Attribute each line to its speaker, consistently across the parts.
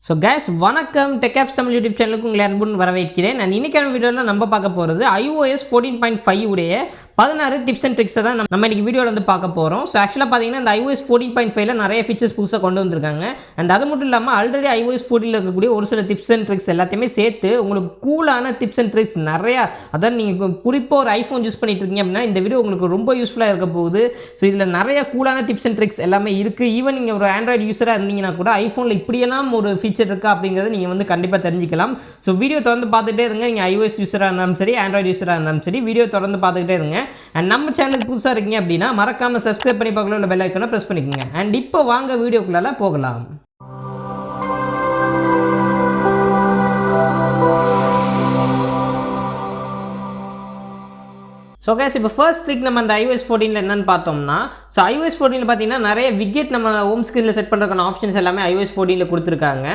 Speaker 1: So guys வணக்கம் TechApps Tamil YouTube சேனலுக்கு உங்களை அன்புடன் வரவேற்கிறேன். நான் இன்னைக்கான வீடியோவில் நம்ம பார்க்க போகிறது iOS 14.5 உடைய 16 டிப்ஸ் அண்ட் ட்ரிக்ஸை தான் நம்ம இன்னைக்கு வீடியோவில் வந்து பார்க்க போகிறோம். ஸோ ஆக்சுவலாக பார்த்தீங்கன்னா இந்த iOS 14.5ல நிறைய ஃபீச்சர்ஸ் புதுசாக கொண்டு வந்திருக்காங்க. அண்ட் அது மட்டும் இல்லாமல் ஆல்ரெடி iOS 14ல் இருக்கக்கூடிய ஒரு சில டிப்ஸ் அண்ட் ட்ரிக்ஸ் எல்லாத்தையுமே சேர்த்து உங்களுக்கு கூலான டிப்ஸ் அண்ட் ட்ரிக்ஸ் நிறையா, அதாவது நீங்கள் குறிப்பாக ஒரு ஐஃபோன் யூஸ் பண்ணிட்டு இருக்கீங்க அப்படின்னா இந்த வீடியோ உங்களுக்கு ரொம்ப யூஸ்ஃபுல்லாக இருக்க போகுது. ஸோ இதில் நிறைய கூலான டிப்ஸ் அண்ட் ட்ரிக்ஸ் எல்லாமே இருக்குது. ஈவன் நீங்கள் ஒரு ஆண்ட்ராய்டு யூஸராக இருந்தீங்கன்னா கூட ஐஃபோனில் இப்படியெல்லாம் ஒரு ஃபீச்சர் இருக்கா அப்படிங்கிறத நீங்கள் வந்து கண்டிப்பாக தெரிஞ்சிக்கலாம். ஸோ வீடியோ தொடர்ந்து பார்த்துட்டே இருங்க. நீங்கள் iOS யூஸராக இருந்தாலும் சரி, ஆண்ட்ராய்டு யூஸராக இருந்தாலும் சரி, வீடியோ தொடர்ந்து பார்த்துக்கிட்டே இருங்க. அண்ட் நம்ம சேனலுக்கு புதுசாக இருக்கீங்க அப்படின்னா மறக்காமல் சப்ஸ்கிரைப் பண்ணி பார்க்கலாம், இல்லை பெல் ஐக்கானை ப்ரெஸ் பண்ணிக்கோங்க. அண்ட் இப்போ வாங்க வீடியோக்குள்ளே போகலாம். ஸோ கேஸ் இப்போ ஃபர்ஸ்ட் ட்ரிக் நம்ம அந்த iOS 14ல் என்னென்னு பார்த்தோம்னா, ஸோ iOS 14ல் பார்த்தீங்கன்னா நிறைய விக்கெட் நம்ம ஹோம் ஸ்க்ரீனில் செட் பண்ணுறதுக்கான ஆப்ஷன்ஸ் எல்லாமே iOS 14ல் கொடுத்துருக்காங்க.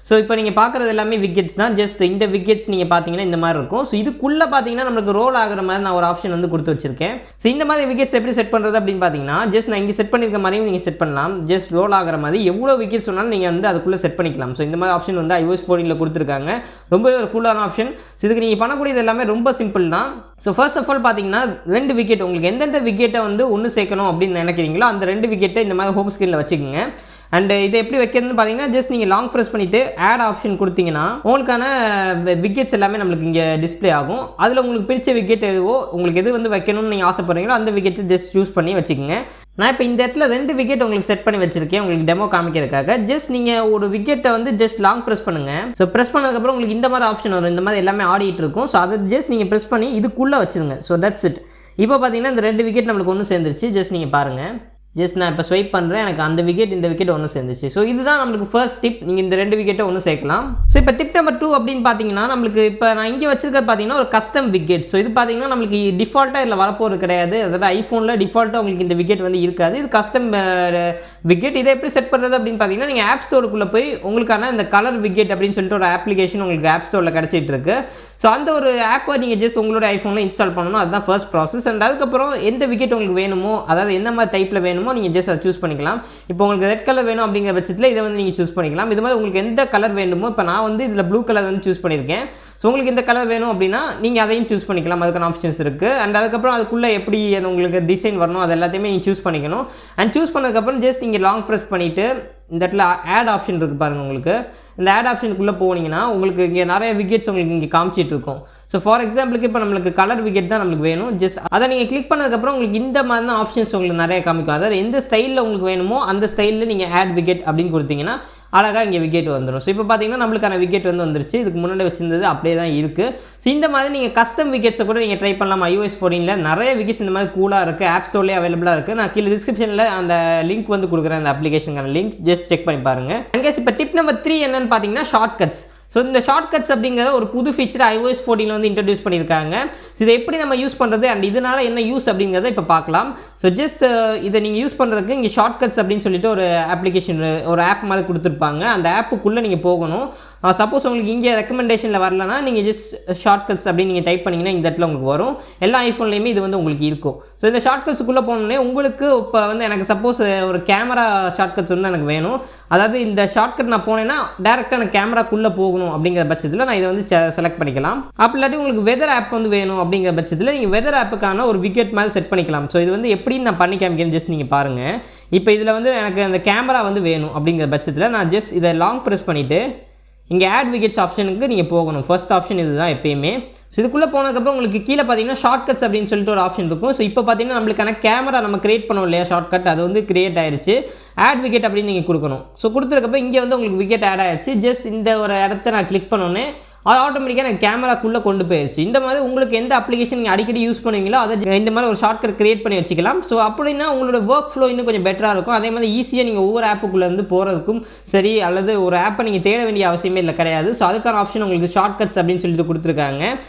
Speaker 1: ஸோ இப்போ நீங்கள் பார்க்குறது எல்லாமே விக்கெட்ஸ் தான். ஜஸ்ட் இந்த விக்கெட்ஸ் நீங்கள் பார்த்தீங்கன்னா இந்த மாதிரி இருக்கும். ஸோ இதுக்குள்ளே பார்த்தீங்கன்னா நம்மளுக்கு ரோல் ஆகிற மாதிரி நான் ஒரு ஆப்ஷன் வந்து கொடுத்து வச்சிருக்கேன். ஸோ இந்த மாதிரி விக்கெட்ஸ் எப்படி செட் பண்ணுறது அப்படின்னு பார்த்தீங்கன்னா, ஜஸ்ட் நான் இங்கே செட் பண்ணியிருக்க மாதிரியும் நீங்கள் செட் பண்ணலாம். ஜஸ்ட் ரோல் ஆகிற மாதிரி எவ்வளோ விக்கெட்ஸ் சொன்னாலும் நீங்கள் வந்து அதுக்குள்ளே செட் பண்ணிக்கலாம். ஸோ இந்த மாதிரி ஆப்ஷன் வந்து iOS 14ல் கொடுத்துருக்காங்க. ரொம்பவே ஒரு கூலான ஆப்ஷன். ஸோ இதுக்கு நீங்கள் பண்ணக்கூடியது எல்லாமே ரொம்ப சிம்பிள் தான். ஸோ ஃபர்ஸ்ட் ஆஃப் ஆல் பார்த்தீங்கன்னா 2 விக்கெட், உங்களுக்கு எந்தெந்த விக்கெட்டை வந்து ஒன்று சேர்க்கணும் அப்படின்னு நினைக்கிறீங்களோ அந்த 2 விக்கெட்டை இந்த மாதிரி ஹோம் ஸ்க்ரீனில் வச்சுக்கோங்க. அண்ட் இதை எப்படி வைக்கிறதுன்னு பார்த்தீங்கன்னா, ஜஸ்ட் நீங்கள் லாங் ப்ரெஸ் பண்ணிவிட்டு ஆட் ஆப்ஷன் கொடுத்தீங்கன்னா உங்களுக்கான விக்கெட்ஸ் எல்லாமே நம்மளுக்கு இங்கே டிஸ்பிளே ஆகும். அதில் உங்களுக்கு பிடிச்ச விக்கெட் எதுவோ, உங்களுக்கு எது வந்து வைக்கணும்னு நீங்கள் ஆசைப்படுறீங்களோ அந்த விக்கெட்டை ஜஸ்ட் சூஸ் பண்ணி வச்சுக்கோங்க. நான் இப்போ இந்த இடத்துல 2 விக்கெட் உங்களுக்கு செட் பண்ணி வச்சிருக்கேன், உங்களுக்கு டெமோ காமிக்கிறதுக்காக. ஜஸ்ட் நீங்கள் ஒரு விக்கெட்டை வந்து ஜஸ்ட் லாங் ப்ரெஸ் பண்ணுங்கள். ஸோ ப்ரெஸ் பண்ணதுக்கப்புறம் உங்களுக்கு இந்த மாதிரி ஆப்ஷன் வரும். இந்த மாதிரி எல்லாமே ஆடிட்டு இருக்கும். ஸோ அதை ஜஸ்ட் நீங்கள் ப்ரெஸ் பண்ணி இதுக்குள்ளே வச்சுருங்க. So that's it. இப்போ பார்த்தீங்கன்னா இந்த 2 விக்கெட் நம்மளுக்கு ஒன்று சேர்ந்துருச்சு. ஜஸ்ட் நீங்கள் பாருங்கள். ஜஸ்ட் நான் இப்போ ஸ்வைப் பண்ணுறேன், எனக்கு அந்த விக்கெட் இந்த விக்கெட் ஒன்று சேர்ந்துச்சு. ஸோ இதுதான் நம்மளுக்கு ஃபர்ஸ்ட் டிப். நீங்கள் இந்த 2 விக்கெட்டை ஒன்று சேர்க்கலாம். ஸோ இப்போ டிப் நம்பர் 2 அப்படின்னு பார்த்தீங்கன்னா, நம்மளுக்கு இப்போ நான் இங்கே வச்சிருக்கிறது பார்த்தீங்கன்னா ஒரு கஸ்டம் விக்கெட். ஸோ இது பார்த்தீங்கன்னா நம்மளுக்கு டிஃபால்ட்டாக இதில் வரப்போகிறது கிடையாது. அதாவது ஐஃபோனில் டிஃபால்ட்டாக உங்களுக்கு இந்த விக்கெட் வந்து இருக்காது. இது கஸ்டம் விக்கெட். இதை எப்படி செட் பண்ணுறது அப்படின்னு பார்த்தீங்கன்னா, நீங்கள் ஆப் ஸ்டோருக்குள்ளே போய் உங்களுக்கான இந்த கலர் விக்கெட் அப்படின்னு சொல்லிட்டு ஒரு அப்ளிகேஷன் உங்களுக்கு ஆப் ஸ்டோரில் கிடச்சிட்டு இருக்கு. ஸோ அந்த ஒரு ஆப்பை நீங்கள் ஜஸ்ட் உங்களோட ஐஃபோனில் இன்ஸ்டால் பண்ணணும். அதுதான் ஃபர்ஸ்ட் ப்ராசஸ். அண்ட் அதுக்கப்புறம் எந்த விக்கெட் உங்களுக்கு வேணுமோ, அதாவது எந்த மாதிரி டைப்பில் வேணுமோ நீங்கள் ஜஸ்ட் அதை சூஸ் பண்ணிக்கலாம். இப்போ உங்களுக்கு ரெட் கலர் வேணும் அப்படிங்கிற பட்சத்தில் இதை வந்து நீங்கள் சூஸ் பண்ணிக்கலாம். இது மாதிரி உங்களுக்கு எந்த கலர் வேணுமோ, இப்போ நான் வந்து இதில் ப்ளூ கலர் வந்து சூஸ் பண்ணியிருக்கேன். ஸோ உங்களுக்கு இந்த கலர் வேணும் அப்படின்னா நீங்கள் அதையும் சூஸ் பண்ணிக்கலாம். அதுக்கான ஆப்ஷன்ஸ் இருக்குது. அண்ட் அதுக்கப்புறம் அதுக்குள்ளே எப்படி உங்களுக்கு டிசைன் வரணும் அது எல்லாத்தையுமே நீங்கள் சூஸ் பண்ணிக்கணும். அண்ட் சூஸ் பண்ணதுக்கப்புறம் ஜஸ்ட் இங்கே லாங் ப்ரெஸ் பண்ணிவிட்டு இந்த இடத்துல ஆட் ஆப்ஷன் இருக்குது பாருங்கள். உங்களுக்கு இந்த ஆட் ஆப்ஷனுக்குள்ளே போனீங்கன்னா உங்களுக்கு இங்கே நிறைய விக்கெட்ஸ் உங்களுக்கு இங்கே காமிச்சிட்டு இருக்கும். ஸோ ஃபார் எக்ஸாம்பிளுக்கு இப்போ நம்மளுக்கு கலர் விக்கெட் தான் நம்மளுக்கு வேணும். ஜஸ்ட் அதை நீங்கள் கிளிக் பண்ணதுக்கப்புறம் உங்களுக்கு இந்த மாதிரி தான் ஆப்ஷன்ஸ் உங்களுக்கு நிறைய காமிக்கும். அதாவது எந்த ஸ்டைலில் உங்களுக்கு வேணுமோ அந்த ஸ்டைலில் நீங்கள் ஆட் விக்கெட் அப்படின்னு கொடுத்தீங்கன்னா அழகாக இங்கே விக்கெட் வந்துடும். ஸோ இப்போ பார்த்தீங்கன்னா நம்மளுக்கான விக்கெட் வந்து வந்துருச்சு. இதுக்கு முன்னாடி வச்சிருந்தது அப்படியே தான் இருக்குது. ஸோ இந்த மாதிரி நீங்கள் கஸ்டம் விக்கெட்ஸை கூட நீங்கள் ட்ரை பண்ணலாம். iOS 14ல் நிறைய விக்கெட்ஸ் இந்த மாதிரி கூலாக இருக்குது. ஆப் ஸ்டோர்லேயே அவைலபிளாக இருக்குது. நான் கீழே டிஸ்கிரிப்ஷனில் அந்த லிங்க் வந்து கொடுக்குறேன், அந்த அப்ளிகேஷனுக்கான லிங்க். ஜஸ்ட் செக் பண்ணி பாருங்கள். அங்கே இப்போ டிப் நம்பர் 3 என்னன்னு பார்த்தீங்கன்னா ஷார்ட் கட்ஸ். ஸோ இந்த ஷார்ட் கட்ஸ் அப்படிங்கிற ஒரு புது ஃபீச்சர் iOS 14ல் வந்து இன்ட்ரடியூஸ் பண்ணியிருக்காங்க. ஸோ இதை எப்படி நம்ம யூஸ் பண்ணுறது அண்ட் இதனால் என்ன யூஸ் அப்படிங்கிறத இப்போ பார்க்கலாம். ஸோ ஜஸ்ட் இதை நீங்கள் யூஸ் பண்ணுறதுக்கு இங்கே ஷார்ட் கட்ஸ் அப்படின்னு சொல்லிட்டு ஒரு அப்ளிகேஷன், ஒரு ஆப் மாதிரி கொடுத்துருப்பாங்க. அந்த ஆப்புக்குள்ளே நீங்கள் போகணும். சப்போஸ் உங்களுக்கு இங்கே ரெக்கமெண்டேஷனில் வரலன்னா நீங்கள் ஜஸ்ட் ஷார்ட் கட்ஸ் அப்படின்னு நீங்கள் டைப் பண்ணிங்கன்னா இந்த இடத்துல உங்களுக்கு வரும். எல்லா ஐஃபோன்லேயுமே இது வந்து உங்களுக்கு இருக்கும். ஸோ இந்த ஷார்ட் கட்ஸுக்குள்ளே போனோடனே உங்களுக்கு இப்போ வந்து எனக்கு சப்போஸ் ஒரு கேமரா ஷார்ட் கட்ஸ் வந்து எனக்கு வேணும். அதாவது இந்த ஷார்ட் கட் நான் போனேன்னா டேரெக்டாக எனக்கு கேமராக்குள்ளே போகணும் அப்படிங்கிற பட்சத்தில் நான் இதை வந்து செலக்ட் பண்ணிக்கலாம். அப்படி இல்லாட்டி உங்களுக்கு வெதர் ஆப் வந்து வேணும் அப்படிங்கிற பட்சத்தில் நீங்கள் வெதர் ஆப்புக்கான ஒரு விக்கெட் மாதிரி செட் பண்ணிக்கலாம். ஸோ இது வந்து எப்படின்னு நான் பண்ணி காமிக்கிறேன். ஜஸ்ட் நீங்கள் பாருங்கள். இப்போ இதில் வந்து எனக்கு அந்த கேமரா வந்து வேணும் அப்படிங்கிற பட்சத்தில் நான் ஜஸ்ட் இதை லாங் ப்ரெஸ் பண்ணிவிட்டு இங்கே ஆட் விக்கெட்ஸ் ஆப்ஷனுக்கு நீங்கள் போகணும். ஃபர்ஸ்ட் ஆப்ஷன் இதுதான் எப்பயுமே. ஸோ இதுக்குள்ளே போனதுக்கப்புறம் உங்களுக்கு கீழே பார்த்தீங்கன்னா ஷார்ட் கட்ஸ் அப்படின்னு சொல்லிட்டு ஒரு ஆப்ஷன் இருக்கும். ஸோ இப்போ பார்த்தீங்கன்னா நம்மளுக்கான கேமரா நம்ம கிரியேட் பண்ணோம் இல்லையா, ஷார்ட் கட் அது வந்து கிரியேட் ஆயிடுச்சு. ஆட் விக்கெட் அப்படின்னு நீங்கள் கொடுக்கணும். ஸோ கொடுத்ததுக்கப்புறம் இங்கே வந்து உங்களுக்கு விக்கெட் ஆட் ஆயிடுச்சு. ஜஸ்ட் இந்த ஒரு இடத்த நான் கிளிக் பண்ணோன்னே அது ஆட்டோமேட்டிக்காக எனக்கு கேமராக்குள்ளே கொண்டு போயிடுச்சு. இந்த மாதிரி உங்களுக்கு எந்த அப்ளிகேஷன் நீங்கள் அடிக்கடி யூஸ் பண்ணுவீங்களோ அதை இந்த மாதிரி ஒரு ஷார்ட்கட் கிரியேட் பண்ணி வச்சுக்கலாம். ஸோ அப்படின்னா உங்களோட ஒர்க் ஃப்ளோ இன்னும் கொஞ்சம் பெட்டராக இருக்கும். அதே மாதிரி ஈஸியாக நீங்கள் ஒவ்வொரு ஆப்புக்குள்ளே இருந்து போகிறதுக்கும் சரி, அல்லது ஒரு ஆப்பை நீங்கள் தேட வேண்டிய அவசியமே இல்லை கிடையாது. ஸோ அதுக்கான ஆப்ஷன் உங்களுக்கு ஷார்ட் கட்ஸ் அப்படின்னு சொல்லிட்டு கொடுத்துருக்காங்க.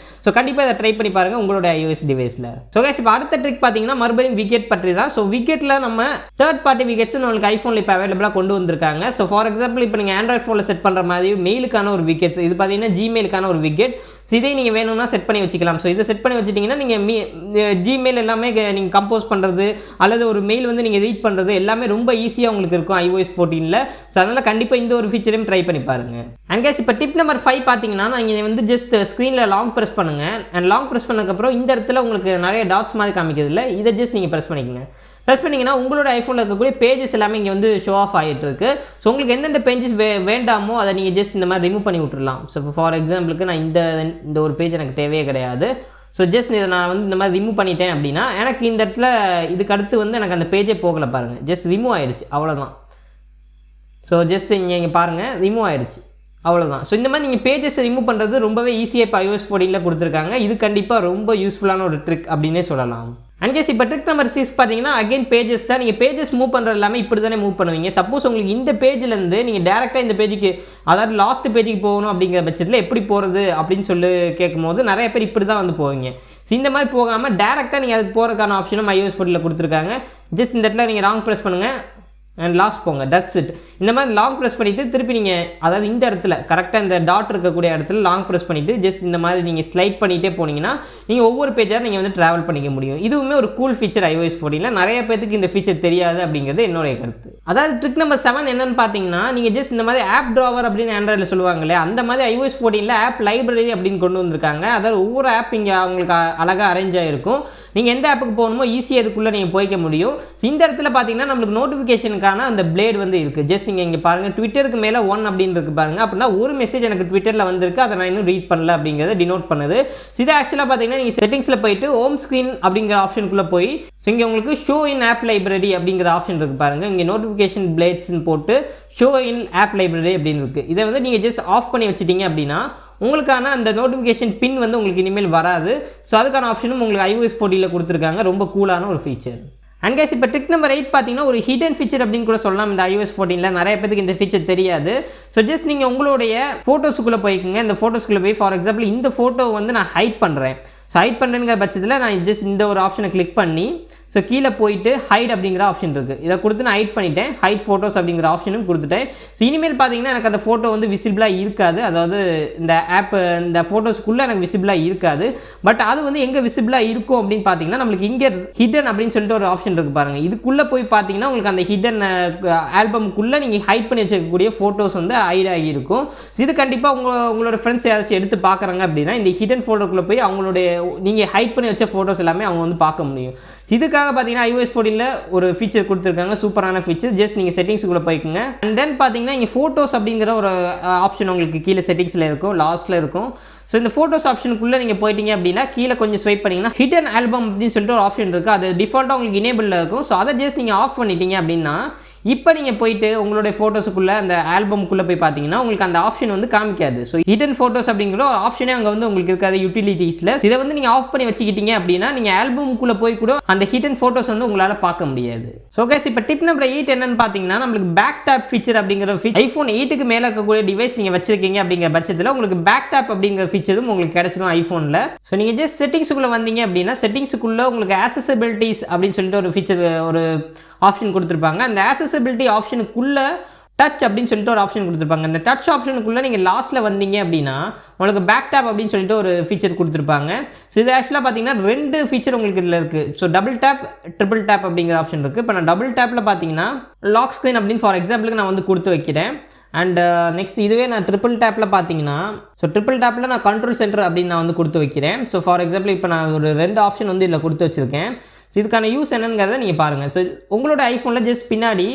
Speaker 1: ஸோ கண்டிப்பாக இதை ட்ரை பண்ணி பாருங்கள் உங்களோட iOS டிவைஸில். ஸோ கைஸ் இப்போ அடுத்த ட்ரிக் பார்த்தீங்கன்னா மறுபடியும் விக்கெட் பற்றி தான். ஸோ விக்கெட்டில் நம்ம தேர்ட் பார்ட்டி விக்கெட்ஸ் நம்மளுக்கு ஐஃபோனில் இப்போ அவைலபிளாக கொண்டு வந்திருக்காங்க. ஸோ ஃபார் எக்ஸாம்பிள் இப்போ நீங்கள் ஆண்ட்ராய்ட் ஃபோனில் செட் பண்ணுற மாதிரி மெயிலுக்கான ஒரு விக்கெட்ஸ், இது பார்த்தீங்கன்னா ஜிமெயிலுக்கான ஒரு விக்கெட். ஸோ இதை நீங்கள் வேணும்னா செட் பண்ணி வச்சுக்கலாம். ஸோ இதை செட் பண்ணி வச்சுட்டிங்கன்னா நீங்கள் ஜிமெயில் எல்லாமே நீங்கள் கம்போஸ் பண்ணுறது அல்லது ஒரு மெயில் வந்து நீங்கள் ரீட் பண்ணுறது எல்லாமே ரொம்ப ஈஸியாக உங்களுக்கு இருக்கும் iOS 14ல். ஸோ அதனால் கண்டிப்பாக இந்த ஒரு ஃபீச்சரையும் ட்ரை பண்ணி பாருங்கள். அண்ட் கைஸ் இப்போ டிப் நம்பர் 5 பார்த்தீங்கன்னா நீங்கள் வந்து ஜஸ்ட் ஸ்க்ரீனில் லாங் ப்ரெஸ் பண்ணுங்கள். அண்ட் லாங் ப்ரெஸ் பண்ணதுக்கப்புறம் இந்த இடத்துல உங்களுக்கு நிறைய டாட்ஸ் மாதிரி காமிக்கிறது இல்லை, இதை ஜஸ்ட் நீங்கள் ப்ரெஸ் பண்ணிக்கங்க. ப்ரெஸ் பண்ணிங்கன்னா உங்களோட ஐஃபோனில் இருக்கக்கூடிய பேஜஸ் எல்லாமே இங்கே வந்து ஷோ ஆஃப் ஆகிட்டு இருக்கு. ஸோ உங்களுக்கு எந்தெந்த பேஜஸ் வேண்டாமோ அதை நீங்கள் ஜஸ்ட் இந்த மாதிரி ரிமூவ் பண்ணி விட்டுடலாம். ஸோ இப்போ ஃபார் எக்ஸாம்பிளுக்கு நான் இந்த ஒரு பேஜ் எனக்கு தேவையே கிடையாது. ஸோ ஜஸ்ட் இதை நான் வந்து இந்த மாதிரி ரிமூவ் பண்ணிட்டேன் அப்படின்னா எனக்கு இந்த இடத்துல இதுக்கு அடுத்து வந்து எனக்கு அந்த பேஜே போகலை பாருங்கள், ஜஸ்ட் ரிமூவ் ஆயிடுச்சு, அவ்வளோதான். ஸோ ஜஸ்ட் இங்கே பாருங்கள் ரிமூவ் ஆயிடுச்சு, அவ்வளோதான். ஸோ இந்த மாதிரி நீங்கள் பேஜஸ் ரிமூவ் பண்ணுறது ரொம்பவே ஈஸியாக இப்போ iOS 14ல் கொடுத்துருக்காங்க. இது கண்டிப்பாக ரொம்ப யூஸ்ஃபுல்லான ஒரு ட்ரிக் அப்படின்னே சொல்லலாம். அண்ட் கேஸ் இப்போ ட்ரிக் நம்பர் 6 பார்த்தீங்கன்னா அகைன் பேஜஸ் தான். நீங்கள் பேஜஸ் மூவ் பண்ணுறது எல்லாமே இப்படி தானே மூவ் பண்ணுவீங்க. சப்போஸ் உங்களுக்கு இந்த பேஜ்லேருந்து நீங்கள் டேரெக்டாக இந்த பேஜுக்கு, அதாவது லாஸ்ட் பேஜுக்கு போகணும் அப்படிங்கிற பட்சத்தில் எப்படி போகிறது அப்படின்னு சொல்லி கேட்கும்போது நிறைய பேர் இப்படி தான் வந்து போவீங்க. ஸோ இந்த மாதிரி போகாமல் டேரெக்டாக நீங்கள் அதுக்கு போகிறதுக்கான ஆப்ஷனும் iOS 14ல் கொடுத்துருக்காங்க. ஜஸ்ட் இந்த இடத்துல நீங்கள் லாங் ப்ரெஸ் பண்ணுங்கள் அண்ட் லாஸ்ட் போங்க, தட்ஸ் இட். இந்த மாதிரி லாங் ப்ரெஸ் பண்ணிவிட்டு திருப்பி நீங்கள், அதாவது இந்த இடத்துல கரெக்டாக இந்த டாட் இருக்கக்கூடிய இடத்துல லாங் ப்ரெஸ் பண்ணிவிட்டு ஜஸ்ட் இந்த மாதிரி நீங்கள் ஸ்லைட் பண்ணிகிட்டே போனீங்கன்னா நீங்கள் ஒவ்வொரு பேஜாக நீங்கள் வந்து ட்ராவல் பண்ணிக்க முடியும். இதுவுமே ஒரு கூல் ஃபீச்சர் iOS 14ல். நிறைய பேருக்கு இந்த ஃபீச்சர் தெரியாது அப்படிங்கிறது என்னுடைய கருத்து. அதாவது ட்ரிக் நம்பர் 7 என்னென்னு பார்த்தீங்கன்னா நீங்கள் ஜஸ்ட் இந்த மாதிரி ஆப் ட்ராவர் அப்படின்னு ஆண்ட்ராய்டில் சொல்லுவாங்களே, அந்த மாதிரி iOS 14ல் ஆப் லைப்ரரி அப்படின்னு கொண்டு வந்திருக்காங்க. அதாவது ஒவ்வொரு ஆப் இங்கே அவங்களுக்கு அழகாக அரேஞ்ச் ஆகிருக்கும். நீங்கள் எந்த ஆப்புக்கு போகணுமோ ஈஸியாக இதுக்குள்ளே நீங்கள் போய்க்க முடியும். ஸோ இந்த இடத்துல பார்த்தீங்கன்னா நம்மளுக்கு நோட்டிஃபிகேஷனுக்கு அந்த பிளேட் வந்து இருக்குது. ஜஸ்ட் நீங்கள் இங்கே பாருங்கள், ட்விட்டருக்கு மேலே 1 அப்படின்னு இருக்கு பாருங்கள். அப்படின்னா ஒரு மெசேஜ் எனக்கு ட்விட்டரில் வந்திருக்கு, அதை நான் இன்னும் ரீட் பண்ணல அப்படிங்கிறத டினோட் பண்ணுது. இது ஆக்சுவலாக பார்த்தீங்கன்னா நீங்கள் செட்டிங்ஸில் போயிட்டு ஹோம் ஸ்க்ரீன் அப்படிங்கிற ஆப்ஷனுக்குள்ளே போய் இங்கே உங்களுக்கு ஷோ இன் ஆப் லைப்ரரி அப்படிங்கிற ஆப்ஷன் இருக்குது பாருங்கள். இங்கே நோட்டிஃபிகேஷன் பிளேட்ஸ்ன்னு போட்டு ஷோ இன் ஆப் லைப்ரரி அப்படின்னு இருக்குது. இதை வந்து நீங்கள் ஜஸ்ட் ஆஃப் பண்ணி வச்சுட்டீங்க அப்படின்னா உங்களுக்கான அந்த நோட்டிஃபிகேஷன் பின் வந்து உங்களுக்கு இனிமேல் வராது. ஸோ அதுக்கான ஆப்ஷனும் உங்களுக்கு iOS 14ல் கொடுத்துருக்காங்க. ரொம்ப கூலான ஒரு ஃபீச்சர். அண்ட் கைஸ் இப்போ ட்ரிக் நம்பர் 8 பார்த்தீங்கன்னா ஒரு ஹிடன் ஃபீச்சர் அப்படின்னு கூட சொல்லலாம். இந்த iOS 14ல் நிறைய பேருக்கு இந்த ஃபீச்சர் தெரியாது. ஸோ ஜஸ்ட் நீங்கள் உங்களுடைய ஃபோட்டோஸுக்குள்ளே போய்க்குங்க. இந்த ஃபோட்டோஸ்க்குள்ளே போய் ஃபார் எக்ஸாம்பிள் இந்த ஃபோட்டோ வந்து நான் ஹைட் பண்ணுறேன். ஸோ ஹைட் பண்ணுறேங்கிற பட்சத்தில் நான் ஜஸ்ட் இந்த ஒரு ஆப்ஷனை கிளிக் பண்ணி ஸோ கீழே போயிட்டு ஹைட் அப்படிங்கிற ஆப்ஷன் இருக்குது, இதை கொடுத்து நான் ஹைட் பண்ணிட்டேன். ஹைட் ஃபோட்டோஸ் அப்படிங்கிற ஆப்ஷனும் கொடுத்துட்டேன். ஸோ இனிமேல் பார்த்தீங்கன்னா எனக்கு அந்த ஃபோட்டோ வந்து விசிபிளாக இருக்காது. அதாவது இந்த ஆப் இந்த ஃபோட்டோஸ்க்குள்ளே எனக்கு விசிபிளாக இருக்காது. பட் அது வந்து எங்கே விசிபிளாக இருக்கும் அப்படின்னு பார்த்தீங்கன்னா நம்மளுக்கு இங்கே ஹிடன் அப்படின்னு சொல்லிட்டு ஒரு ஆப்ஷன் இருக்குது பாருங்கள். இதுக்குள்ளே போய் பார்த்தீங்கன்னா உங்களுக்கு அந்த ஹிடன் ஆல்பம்குள்ளே நீங்கள் ஹைட் பண்ணி வச்சுக்கக்கூடிய ஃபோட்டோஸ் வந்து ஹைட் ஆகியிருக்கும். ஸோ இது கண்டிப்பாக உங்களோட ஃப்ரெண்ட்ஸ் யாராச்சும் எடுத்து பார்க்குறாங்க அப்படின்னா இந்த ஹிடன் ஃபோட்டோக்குள்ளே போய் அவங்களுடைய நீங்கள் ஹைட் பண்ணி வச்ச ஃபோட்டோஸ் எல்லாமே அவங்க வந்து பார்க்க முடியும். இதுக்காக பார்த்தீங்கன்னா iOS 14ல் ஒரு ஃபீச்சர் கொடுத்துருக்காங்க, சூப்பரான ஃபீச்சர். ஜஸ்ட் நீங்கள் செட்டிங்ஸுக்குள்ளே போய்க்குங்க. அண்ட் தென் பார்த்தீங்கன்னா இங்கே ஃபோட்டோஸ் அப்படிங்கிற ஒரு ஆப்ஷன் உங்களுக்கு கீழே செட்டிங்ஸில் இருக்கும், லாஸ்ட்டில் இருக்கும். ஸோ இந்த ஃபோட்டோஸ் ஆப்ஷனுக்குள்ளே நீங்கள் போயிட்டீங்க அப்படின்னா கீழே கொஞ்சம் ஸ்வைப் பண்ணிங்கன்னா ஹிடன் ஆல்பம் அப்படின்னு சொல்லிட்டு ஒரு ஆப்ஷன் இருக்குது. அது டிஃபால்ட்டாக உங்களுக்கு எனேபிளில் இருக்கும். ஸோ அதை ஜஸ்ட் நீங்கள் ஆஃப் பண்ணிட்டீங்க அப்படின்னா இப்போ நீங்கள் போயிட்டு உங்களுடைய ஃபோட்டோஸுக்குள்ளே அந்த ஆல்பமுக்குள்ளே போய் பார்த்தீங்கன்னா உங்களுக்கு அந்த ஆப்ஷன் வந்து காமிக்காது. ஸோ ஹிடன் ஃபோட்டோஸ் அப்படிங்கிற ஒரு ஆப்ஷனே அங்கே வந்து உங்களுக்கு இருக்காது யூட்டிலிட்டிஸில். இதை வந்து நீங்கள் ஆஃப் பண்ணி வச்சுக்கிட்டீங்க அப்படின்னா நீங்கள் ஆல்பமுக்குள்ளே போய் கூட அந்த ஹிடன் ஃபோட்டோஸ் வந்து உங்களால் பார்க்க முடியாது. ஸோ கைஸ் இப்போ டிப் நம்பர் 8 என்னன்னு பார்த்தீங்கன்னா நம்மளுக்கு பேக் டேப் ஃபீச்சர் அப்படிங்கிற iPhone 8க்கு மேலே இருக்கக்கூடிய டிவைஸ் நீங்கள் வச்சிருக்கீங்க அப்படிங்கிற பட்சத்தில் உங்களுக்கு பேக் டேப் அப்படிங்கிற ஃபீச்சரும் உங்களுக்கு கிடைச்சிடும் ஐஃபோனில். ஸோ நீங்கள் ஜஸ்ட் செட்டிங்ஸுக்குள்ளே வந்தீங்க அப்படின்னா செட்டிங்ஸுக்குள்ளே உங்களுக்கு ஆக்சஸபிலிட்டிஸ் அப்படின்னு சொல்லிட்டு ஒரு ஃபீச்சர் ஒரு ஆப்ஷன் கொடுத்துருப்பாங்க. அந்த ஆக்சஸபிலிட்டி ஆப்ஷனுக்குள்ளே டச் அப்படின்னு சொல்லிட்டு ஒரு ஆப்ஷன் கொடுத்துருப்பாங்க. இந்த டச் ஆப்ஷனுக்குள்ளே நீங்கள் லாஸ்ட்டில் வந்தீங்க அப்படின்னா உங்களுக்கு பேக் டேப் அப்படின்னு சொல்லிட்டு ஒரு ஃபீச்சர் கொடுத்துருப்பாங்க. ஸோ இது ஆக்சுவலாக பார்த்தீங்கன்னா 2 ஃபீச்சர் உங்களுக்கு இதில் இருக்குது. So double tape triple tape அப்படிங்கிற ஆப்ஷன் இருக்குது. இப்போ நான் டபுள் டேப்பில் பார்த்தீங்கன்னா லாக் ஸ்க்ரீன் அப்படின்னு ஃபார் எக்ஸாம்பிளுக்கு நான் வந்து கொடுத்து வைக்கிறேன். அண்ட் நெக்ஸ்ட் இதுவே நான் ட்ரிபிள் டேப்பில் பார்த்தீங்கன்னா ஸோ ட்ரிபிள் டேப்பில் நான் கண்ட்ரோல் சென்டர் அப்படின்னு நான் வந்து கொடுத்து வைக்கிறேன். ஸோ ஃபார் எக்ஸாம்பிள் இப்போ நான் ஒரு 2 ஆப்ஷன் வந்து இதில் கொடுத்து வச்சுருக்கேன். ஸோ இதுக்கான யூஸ் என்னங்கிறத நீங்கள் பாருங்கள். ஸோ உங்களோட ஐஃபோனில் ஜஸ்ட் பின்னாடி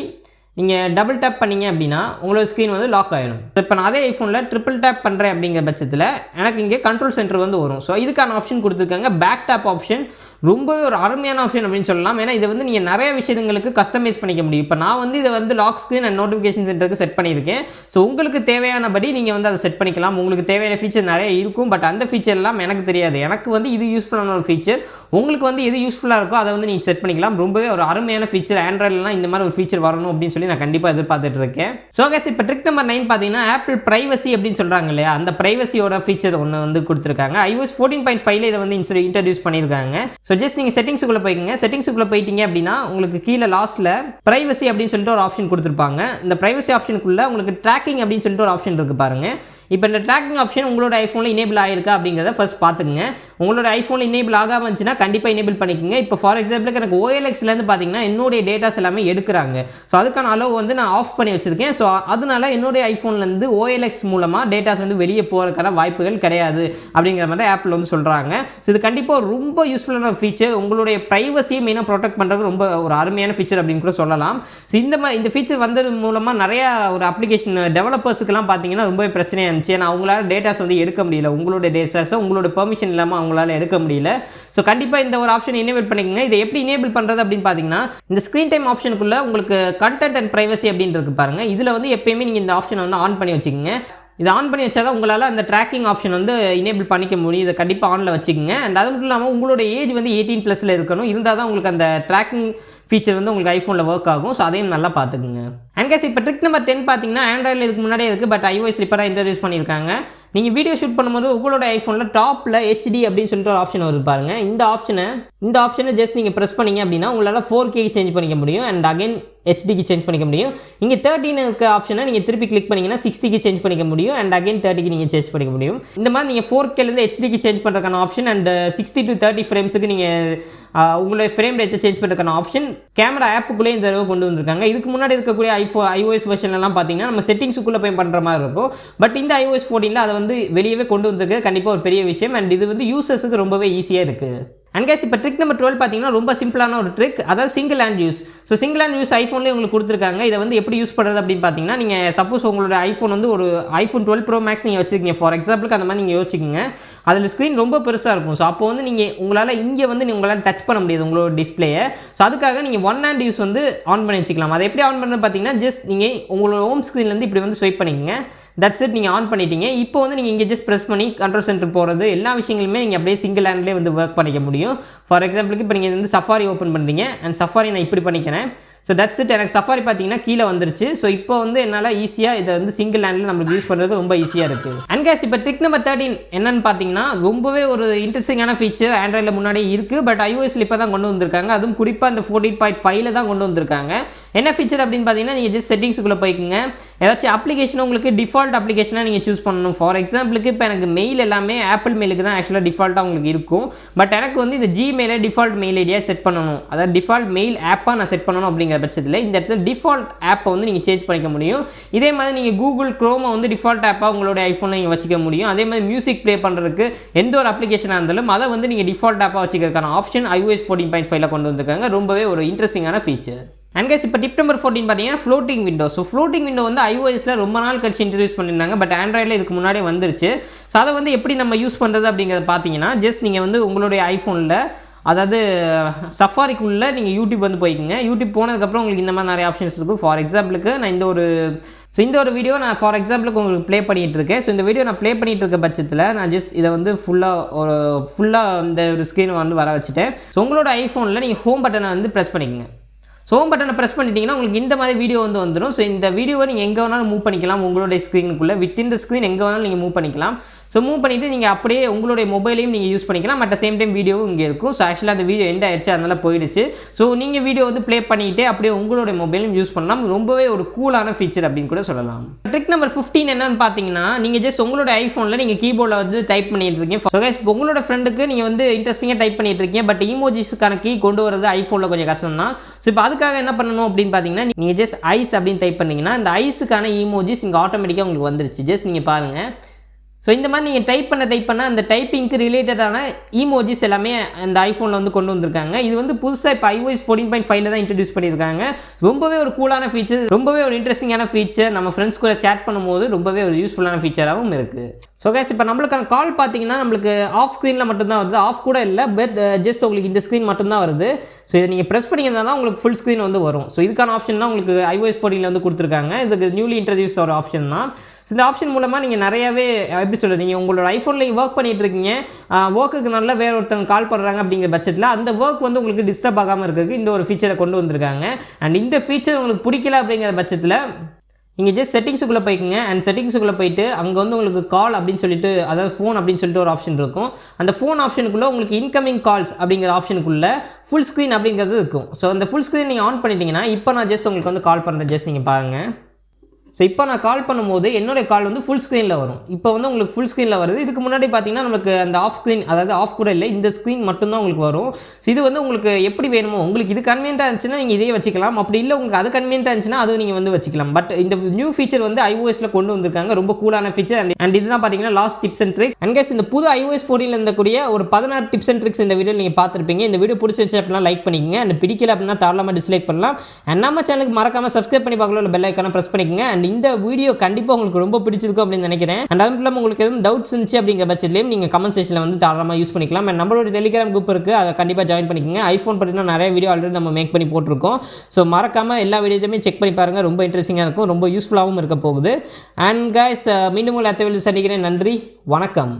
Speaker 1: நீங்கள் டபுள் டேப் பண்ணிங்க அப்படின்னா உங்களோட ஸ்க்ரீன் வந்து லாக் ஆகிடும். இப்போ நான் அதே ஐஃபோனில் ட்ரிபிள் டேப் பண்ணுறேன் அப்படிங்கிற பட்சத்தில் எனக்கு இங்கே கண்ட்ரோல் சென்டர் வந்து வரும். ஸோ இதுக்கான ஆப்ஷன் கொடுத்துருக்காங்க. பேக் டேப் ஆப்ஷன் ரொம்பவே ஒரு அருமையான ஆப்ஷன் அப்படின்னு சொல்லலாம். ஏன்னா இதை வந்து நீங்கள் நிறைய விஷயங்களுக்கு கஸ்டமைஸ் பண்ணிக்க முடியும். இப்போ நான் வந்து இதை வந்து லாக் ஸ்க்ரீன் அண்ட் நோட்டிஃபிகேஷன் சென்டருக்கு செட் பண்ணியிருக்கேன். ஸோ உங்களுக்கு தேவையானபடி நீங்கள் வந்து அதை செட் பண்ணிக்கலாம். உங்களுக்கு தேவையான ஃபீச்சர் நிறைய இருக்கும். பட் அந்த ஃபீச்சர்லாம் எனக்கு தெரியாது. எனக்கு வந்து இது யூஸ்ஃபுல்லான ஒரு ஃபீச்சர். உங்களுக்கு வந்து எது யூஸ்ஃபுல்லாக இருக்கோ அதை வந்து நீங்கள் செட் பண்ணிக்கலாம். ரொம்பவே ஒரு அருமையான ஃபீச்சர். ஆண்ட்ராய்ட்லாம் இந்த மாதிரி ஒரு ஃபீச்சர் வரணும் அப்படின்னு சொல்லி நான் கண்டிப்பாக எதிர்பார்த்துட்டு இருக்கேன். ஸோ கைஸ் இப்போ ட்ரிக் நம்பர் 9 பார்த்தீங்கன்னா ஆப்பிள் பிரைவசி அப்படின்னு சொல்கிறாங்க இல்லையா, அந்த பிரைவசியோட ஃபீச்சர் ஒன்று வந்து கொடுத்துருக்காங்க. iOS 14.5 இதை வந்து இன்ட்ரடியூஸ் பண்ணியிருக்காங்க. ஸோ ஜஸ்ட் நீங்கள் செட்டிங்ஸுக்குள்ளே போய்க்குங்க. செட்டிங்ஸுக்குள்ளே போயிட்டீங்க அப்படின்னா உங்களுக்கு கீழே லாஸ்ட்டில் பிரைவசி அப்படின்னு சொல்லிட்டு ஒரு ஆப்ஷன் கொடுத்துருப்பாங்க. இந்த பிரைவசி ஆப்ஷனுக்குள்ளே உங்களுக்கு ட்ராக்கிங் அப்படின்னு சொல்லிட்டு ஒரு ஆப்ஷன் இருக்குது பாருங்கள். இப்போ இந்த ட்ராக்கிங் ஆப்ஷன் உங்களோட ஐஃபோனில் இனேபிள் ஆகிருக்கா அப்படிங்கிறத ஃபர்ஸ்ட் பார்த்துக்குங்க. உங்களோட ஐஃபோனில் இனேபிள் ஆகாமல் இருந்துச்சுன்னா கண்டிப்பாக இனேபிள் பண்ணிக்கோங்க. இப்போ ஃபார் எக்ஸாம்பிளுக்கு எனக்கு OLXலேருந்து பார்த்தீங்கன்னா என்னுடைய டேட்டாஸ் எல்லாமே எடுக்கிறாங்க. ஸோ அதுக்கான அளவு வந்து நான் ஆஃப் பண்ணி வச்சுருக்கேன். ஸோ அதனால என்னுடைய ஐஃபோன்லேருந்து OLX மூலமாக டேட்டாஸ் வந்து வெளியே போகிறதுக்கான வாய்ப்புகள் கிடையாது அப்படிங்கிற மாதிரி ஆப்பிள் வந்து சொல்கிறாங்க. ஸோ இது கண்டிப்பாக ரொம்ப யூஸ்ஃபுல்லான ஃபீச்சர். உங்களுடைய ப்ரைவசியை மெயினாக ப்ரொடெக்ட் பண்ணுறது ரொம்ப ஒரு அருமையான ஃபீச்சர் அப்படின்னு கூட சொல்லலாம். ஸோ இந்த ஃபீச்சர் வந்தது மூலமாக நிறையா ஒரு அப்ளிகேஷன் டெவலப்பர்ஸுக்கெல்லாம் பார்த்தீங்கன்னா ரொம்பவே பிரச்சனையாக இருந்துச்சு. ஏன்னா அவங்களால டேட்டாஸ் வந்து எடுக்க முடியல, உங்களோட டேட்டாஸை உங்களோட பெர்மிஷன் இல்லாமல் அவங்களால எடுக்க முடியல. ஸோ கண்டிப்பாக இந்த ஒரு ஆப்ஷன் எனேபிள் பண்ணிக்கோங்க. இதை எப்படி எனேபிள் பண்ணுறது அப்படின்னு பார்த்தீங்கன்னா இந்த ஸ்க்ரீன் டைம் ஆப்ஷனுக்குள்ளே உங்களுக்கு கண்டென்ட் அண்ட் ப்ரைவசி அப்படின்னு இருக்கு பாருங்கள். இதில் வந்து எப்பயுமே நீங்கள் இந்த ஆப்ஷனை வந்து ஆன் பண்ணி வச்சுக்கோங்க. இதை ஆன் பண்ணி வச்சா தான் உங்களால் அந்த ட்ராக்கிங் ஆப்ஷன் வந்து எனேபிள் பண்ணிக்க முடியும். இதை கண்டிப்பாக ஆனில் வச்சுக்கோங்க. அண்ட் அது மட்டும் இல்லாமல் உங்களோட ஏஜ் வந்து 18+ இருக்கணும். இருந்தால் தான் உங்களுக்கு அந்த ட்ராக்கிங் ஃபீச்சர் வந்து உங்களுக்கு ஐஃபோனில் ஒர்க் ஆகும். ஸோ அதையும் நல்லா பார்த்துக்குங்க. அண்ட் கைஸ் இப்போ ட்ரிக் நம்பர் 10 பார்த்தீங்கன்னா ஆண்ட்ராய்டில் இதுக்கு முன்னாடியே இருக்குது, பட் iOS இப்போ தான் இன்ட்ரடியூஸ் பண்ணியிருக்காங்க. நீங்கள் வீடியோ ஷூட் பண்ணும்போது உங்களோட ஐஃபோனில் டாப்பில் HD அப்படின்னு சொல்லிட்டு ஒரு ஆப்ஷன் வருது பாருங்க. இந்த ஆப்ஷனை ஜஸ்ட் நீங்கள் ப்ரெஸ் பண்ணிங்க அப்படின்னா உங்களால் 4K சேஞ்ச் பண்ணிக்க முடியும். அண்ட் அகைன் HDக்கு சேஞ்ச் பண்ணிக்க முடியும். இங்கே 13 இருக்க ஆப்ஷனை நீங்கள் திருப்பி கிளிக் பண்ணிங்கன்னா 60க்கு சேஞ்ச் பண்ணிக்க முடியும். அண்ட் அகைன் 30க்கு நீங்கள் சேஞ்ச் பண்ணிக்க முடியும். இந்த மாதிரி நீங்கள் 4Kலேருந்து HDக்கு சேஞ்ச் பண்ணுறதுக்கான ஆப்ஷன் அண்ட் 60 to 30 ஃப்ரேம்ஸுக்கு நீங்கள் உங்களுடைய ஃப்ரேம் ரேட்டை சேஞ்ச் பண்ணுறதுக்கான ஆப்ஷன் கேமரா ஆப்புக்குள்ளே இந்த தடவை கொண்டு வந்திருக்காங்க. இதுக்கு முன்னாடி இருக்கக்கூடிய iOS வெர்ஷன்லாம் பார்த்தீங்கன்னா நம்ம செட்டிங்ஸுக்குள்ளே போய் பண்ணுற மாதிரி இருக்கும். பட் இந்த iOS 14 அதை வந்து வெளியவே கொண்டு வந்திருக்கு. கண்டிப்பாக ஒரு பெரிய விஷயம். அண்ட் இது வந்து யூசர்ஸுக்கு ரொம்பவே ஈஸியாக இருக்குது. அண்ட் கைஸ் இப்போ ட்ரிக் நம்பர் 12 பார்த்தீங்கன்னா ரொம்ப சிம்பிளான ஒரு ட்ரிக், அதாவது single hand use. So single hand use ஐஃபோன்லேயே உங்களுக்கு கொடுத்துருக்காங்க. இதை வந்து எப்படி யூஸ் பண்ணுறது அப்படின்னு பார்த்தீங்கன்னா நீங்கள் சப்போஸ் உங்களோட ஐஃபோன் வந்து ஒரு iPhone 12 Pro Max நீங்கள் வச்சுருக்கீங்க ஃபார் எக்ஸாம்பிளுக்கு, அந்த மாதிரி நீங்கள் யோசிச்சிக்கோங்க. அதில் ஸ்க்ரீன் ரொம்ப பெருசாக இருக்கும். ஸோ அப்போ வந்து நீங்கள் உங்களால் இங்கே வந்து உங்களால் டச் பண்ண முடியாது உங்களோட டிஸ்பிளேயை. ஸோ அதுக்காக நீங்கள் ஒன் ஹேண்ட் யூஸ் வந்து ஆன் பண்ணி வச்சுக்கலாம். அதை எப்படி ஆன் பண்ணுறது பார்த்தீங்கன்னா ஜஸ்ட் நீங்கள் உங்களோட ஹோம் ஸ்க்ரீன்லேருந்து இப்படி வந்து ஸ்வைப் பண்ணிக்கங்க. தட்ஸ் இட், நீங்கள் ஆன் பண்ணிட்டீங்க. இப்போ வந்து நீங்கள் இங்கே ஜஸ்ட் ப்ரெஸ் பண்ணி கண்ட்ரோல் சென்டர் போகிறது எல்லா விஷயங்களுமே நீங்கள் அப்படியே சிங்கிள் ஹேண்ட்லேயே வந்து ஒர்க் பண்ணிக்க முடியும். ஃபார் எக்ஸாம்பிளுக்கு இப்போ நீங்கள் வந்து சஃபாரி ஓப்பன் பண்ணுறீங்க அண்ட் சஃபாரி நான் இப்படி பண்ணிக்கிறேன். ஸோ தட்ஸ் இட், எனக்கு சஃபாரி பார்த்தீங்கன்னா கீழே வந்துருச்சு. ஸோ இப்போ வந்து என்னால் ஈஸியாக இதை வந்து சிங்கிள் ஹேண்டில் நம்மளுக்கு யூஸ் பண்ணுறது ரொம்ப ஈஸியாக இருக்குது. அண்ட் கைஸ் இப்போ ட்ரிக் நம்பர் 13 என்னன்னு பார்த்தீங்கன்னா ரொம்பவே ஒரு இன்ட்ரெஸ்டிங்கான ஃபீச்சர். ஆண்ட்ராய்டில் முன்னாடி இருக்குது, பட் iOSல இப்போ தான் கொண்டு வந்திருக்காங்க. அதுவும் குறிப்பாக அந்த 14.5 தான் கொண்டு வந்திருக்காங்க. என்ன ஃபீச்சர் அப்படின்னு பார்த்தீங்கன்னா நீங்கள் ஜஸ்ட் செட்டிங்ஸுக்குள்ளே போய்க்குங்க. ஏதாச்சும் அப்ளிகேஷன் உங்களுக்கு டிஃபால்ட் அப்ளிகேஷனாக நீங்கள் சூஸ் பண்ணணும். ஃபார் எக்ஸாம்பிளுக்கு இப்போ எனக்கு மெயில் எல்லாமே ஆப்பிள் மெயிலுக்கு தான் ஆக்சுவலாக டிஃபால்ட்டாக உங்களுக்கு இருக்கும். பட் எனக்கு வந்து இந்த Gmail டிஃபால்ட் மெயில் ஐடியாக செட் பண்ணணும், அதாவது டிஃபால்ட் மெயில் ஆப்பாக நான் செட் பண்ணணும் அப்படிங்கிற பட்சத்தில் இந்த இடத்துல டிஃபால்ட் ஆப்பை வந்து நீங்கள் சேஞ்ச் பண்ணிக்க முடியும். இதே மாதிரி நீங்கள் கூகுள் குரோமை வந்து டிஃபால்ட் ஆப்பாக உங்களோட ஐஃபோனில் நீங்கள் வச்சுக்க முடியும். அதே மாதிரி மியூசிக் ப்ளே பண்ணுறதுக்கு எந்த ஒரு அப்ளிகேஷனாக இருந்தாலும் அதை வந்து நீங்கள் டிஃபால்ட் ஆப்பாக வச்சுக்கிறதுக்கான ஆப்ஷன் iOS 14.5 கொண்டு வந்திருக்காங்க. ரொம்பவே ஒரு இன்ட்ரெஸ்டிங்கான ஃபீச்சர். அண்ட் கைஸ் இப்போ டிப் நம்பர் 14 பார்த்தீங்கன்னா floating window. So floating window வந்து iOSல ரொம்ப நாள் கழிச்சு இன்ட்ரடியூஸ் பண்ணியிருந்தாங்க, பட் ஆண்ட்ராய்டில் இதுக்கு முன்னாடியே வந்துருச்சு. ஸோ அதை வந்து எப்படி நம்ம யூஸ் பண்ணுறது அப்படிங்கிறத பார்த்தீங்கன்னா ஜஸ்ட் நீங்கள் வந்து உங்களுடைய ஐஃபோனில் அதாவது சஃபாரிக்குள்ளே நீங்கள் யூடியூப் வந்து போய்க்குங்க. யூடியூப் போனதுக்கப்புறம் உங்களுக்கு இந்த மாதிரி நிறைய ஆப்ஷன்ஸ் இருக்கும். ஃபார் எக்ஸாம்பிளுக்கு நான் இந்த ஒரு வீடியோ நான் ஃபார் எக்ஸாம்பிளுக்கு உங்களுக்கு ப்ளே பண்ணிகிட்டு இருக்கேன். ஸோ இந்த வீடியோ நான் ப்ளே பண்ணிகிட்டு இருக்க பட்சத்தில் நான் ஜஸ்ட் இதை வந்து ஃபுல்லாக இந்த ஒரு ஸ்க்ரீனை வந்து வர வச்சுட்டேன். ஸோ உங்களோட ஐஃபோனில் நீங்கள் ஹோம் பட்டனை வந்து ப்ரெஸ் பண்ணிக்கங்க. ஸோ ஹோம் பட்டனை ப்ரெஸ் பண்ணிட்டீங்கன்னா உங்களுக்கு இந்த மாதிரி வீடியோ வந்து வந்துடும். ஸோ இந்த வீடியோவை நீங்கள் எங்கே வேணாலும் மூவ் பண்ணிக்கலாம். உங்களுடைய ஸ்க்ரீனுக்குள்ளே வித்தின் த ஸ்க்ரீன் எங்கே வேணாலும் நீங்கள் மூவ் பண்ணிக்கலாம். ஸோ மூவ் பண்ணிவிட்டு நீங்கள் அப்படியே உங்களுடைய மொபைலையும் நீங்கள் யூஸ் பண்ணிக்கலாம். அட் சேம் டைம் வீடியோவும் இங்கே இருக்கும். ஸோ ஆக்சுவலாக அந்த வீடியோ எண்ட் ஆயிடுச்சு, அதனால் போயிடுச்சு. ஸோ நீங்கள் வீடியோ வந்து ப்ளே பண்ணிக்கிட்டே அப்படியே உங்களுடைய மொபைலும் யூஸ் பண்ணலாம். ரொம்பவே ஒரு கூலான ஃபீச்சர் அப்படின்னு கூட சொல்லலாம். ட்ரிக் நம்பர் 15 என்னன்னு பார்த்தீங்கன்னா நீங்கள் ஜஸ்ட் உங்களோட ஐஃபோனில் நீங்கள் கீபோர்டில் வந்து டைப் பண்ணிட்டு இருக்கீங்க. இப்போ உங்களோட ஃப்ரெண்டுக்கு நீங்கள் வந்து இன்ட்ரெஸ்டிங்காக டைப் பண்ணிட்டு இருக்கீங்க, பட் இமோஜிஸ்க்கான கீ கொண்டு வரது ஐஃபோனில் கொஞ்சம் கஷ்டம் தான். ஸோ இப்போ அதுக்காக என்ன பண்ணணும் அப்படின்னு பார்த்தீங்கன்னா நீங்கள் ஜஸ்ட் ஐஸ் அப்படின்னு டைப் பண்ணிங்கன்னா இந்த ஐஸுக்கான இமோஜிஸ் இங்கே ஆட்டோமேட்டிக்காக உங்களுக்கு வந்துருச்சு. ஜஸ்ட் நீங்கள் பாருங்கள். ஸோ இந்த மாதிரி நீங்கள் டைப் பண்ண அந்த டைப்பிங்க்கு ரிலேட்டடான இமோஜிஸ் எல்லாமே அந்த ஐஃபோனில் வந்து கொண்டு வந்திருக்காங்க. இது வந்து புதுசாக இப்போ iOS 14.5 தான் இன்ட்ரடியூஸ் பண்ணியிருக்காங்க. ரொம்பவே ஒரு கூலான ஃபீச்சர், ரொம்பவே ஒரு இன்ட்ரெஸ்டிங்கான ஃபீச்சர். நம்ம ஃப்ரெண்ட்ஸ் கூட சேட் பண்ணும்போது ரொம்பவே ஒரு யூஸ்ஃபுல்லான ஃபீச்சராகவும் இருக்குது. ஸோ கைஸ் இப்போ நம்மளுக்கான கால் பார்த்தீங்கன்னா நம்மளுக்கு ஆஃப் ஸ்க்ரீனில் மட்டும்தான் வருது, ஆஃப் கூட இல்லை, பட் ஜஸ்ட் உங்களுக்கு இந்த ஸ்க்ரீன் மட்டும்தான் வருது. ஸோ இதை நீங்கள் ப்ரெஸ் பண்ணிங்கன்னா உங்களுக்கு ஃபுல் ஸ்க்ரீன் வந்து வரும். ஸோ இதுக்கான ஆப்ஷன் தான் உங்களுக்கு iOS 14 வந்து கொடுத்துருக்காங்க. இதுக்கு நியூலி இன்ட்ரடியூஸ் ஒரு ஆப்ஷன் தான். ஸோ இந்த ஆப்ஷன் மூலமாக நீங்கள் நிறையாவே எப்படி சொல்கிறது, நீங்கள் உங்களோட ஐஃபோனில் ஒர்க் பண்ணிகிட்டு இருக்கீங்க, ஒர்க்குக்கு நல்லா வேறு ஒருத்தவங்க கால் பண்ணுறாங்க அப்படிங்கிற பட்சத்தில் அந்த ஒர்க் வந்து உங்களுக்கு டிஸ்டர்ப் ஆகாமல் இருக்கிறதுக்கு இந்த ஒரு ஃபீச்சரை கொண்டு வந்திருக்காங்க. அண்ட் இந்த ஃபீச்சர் உங்களுக்கு பிடிக்கல அப்படிங்கிற பட்சத்தில் நீங்கள் ஜஸ்ட் செட்டிங்ஸுக்குள்ளே போய்க்குங்க. அண்ட் செட்டிங்ஸுக்குள்ளே போயிட்டு அங்கே வந்து உங்களுக்கு கால் அப்படின்னு சொல்லிட்டு, அதாவது ஃபோன் அப்படின்னு சொல்லிட்டு ஒரு ஆப்ஷன் இருக்கும். அந்த ஃபோன் ஆப்ஷனுக்குள்ளே உங்களுக்கு இன்கமிங் கால்ஸ் அப்படிங்கிற ஆப்ஷனுக்குள்ளே ஃபுல் ஸ்க்ரீன் அப்படிங்கிறது இருக்கும். ஸோ அந்த ஃபுல் ஸ்க்ரீன் நீங்கள் ஆன் பண்ணிட்டீங்கன்னா இப்போ நான் ஜஸ்ட் உங்களுக்கு வந்து கால் பண்ணுறேன், ஜஸ்ட் நீங்கள் பாருங்கள். ஸோ இப்போ நான் கால் பண்ணும்போது என்னுடைய கால் வந்து ஃபுல் ஸ்க்ரீனில் வரும். இப்போ வந்து உங்களுக்கு ஃபுல் ஸ்க்ரீனில் வருது. இதுக்கு முன்னாடி பார்த்தீங்கன்னா நமக்கு அந்த ஆஃப் ஸ்க்ரீன், அதாவது ஆஃப் கூட இல்லை, இந்த ஸ்க்ரீன் மட்டும்தான் உங்களுக்கு வரும். ஸோ இது வந்து உங்களுக்கு எப்படி வேணுமோ, உங்களுக்கு இது கன்வீனியன்ட்டாக இருந்துச்சுன்னா நீங்கள் இதே வச்சுக்கலாம். அப்படி இல்லை உங்களுக்கு அது கன்வீனியன்ட்டாக இருந்துச்சுன்னா அது நீங்கள் வந்து வச்சுக்கலாம். பட் இந்த நியூ ஃபீச்சர் வந்து iOSல கொண்டு வந்திருக்காங்க, ரொம்ப கூலான ஃபீச்சர். அண்ட் இதுதான் பார்த்தீங்கன்னா last tips and tricks. And guys இந்த புது iOS 14 இருந்தக்கூடிய ஒரு 16 டிப்ஸ் அண்ட் ட்ரிக்ஸ் இந்த வீடியோ நீங்கள் பார்த்துருப்பீங்க. இந்த வீடியோ பிடிச்சிருச்சு அப்படின்னா லைக் பண்ணிக்கங்க. அண்ட் பிடிக்கல அப்படின்னா தாராளமாக டிஸ்லைக் பண்ணலாம். அண்ட் நம்ம சேனலுக்கு மறக்காமல் சப்ஸ்கிரைப் பண்ணி பார்க்கலாம், பெல் ஐக்கான ப்ரெஸ் பண்ணிக்கங்க. அண்ட் இந்த வீடியோ கண்டிப்பாக உங்களுக்கு ரொம்ப பிடிச்சிருக்கும் அப்படின்னு நினைக்கிறேன். அண்ட் அதுவும் இல்லாமல் உங்களுக்கு எதுவும் டவுட்ஸ் இருந்துச்சு அப்படிங்கிற பட்சத்துலையும் நீங்கள் கமெண்ட் செக்ஷனில் வந்து தாராளமாக யூஸ் பண்ணிக்கலாம். அண்ட் நம்மளோட டெலிகிராம் குரூப் இருக்குது, அதை கண்டிப்பாக ஜாயின் பண்ணிக்கோங்க. ஐஃபோன் பற்றினா நிறைய வீடியோ ஆல்ரெடி நம்ம மேக் பண்ணி போட்டிருக்கோம். ஸோ மறக்காமல் எல்லா வீடியோஸுமே செக் பண்ணி பாருங்கள், ரொம்ப இன்ட்ரெஸ்டிங்காக இருக்கும், ரொம்ப யூஸ்ஃபுல்லாகவும் இருக்க போகுது. அண்ட் கைஸ் மீண்டும் உங்களை அத்தை சந்திக்கிறேன். நன்றி, வணக்கம்.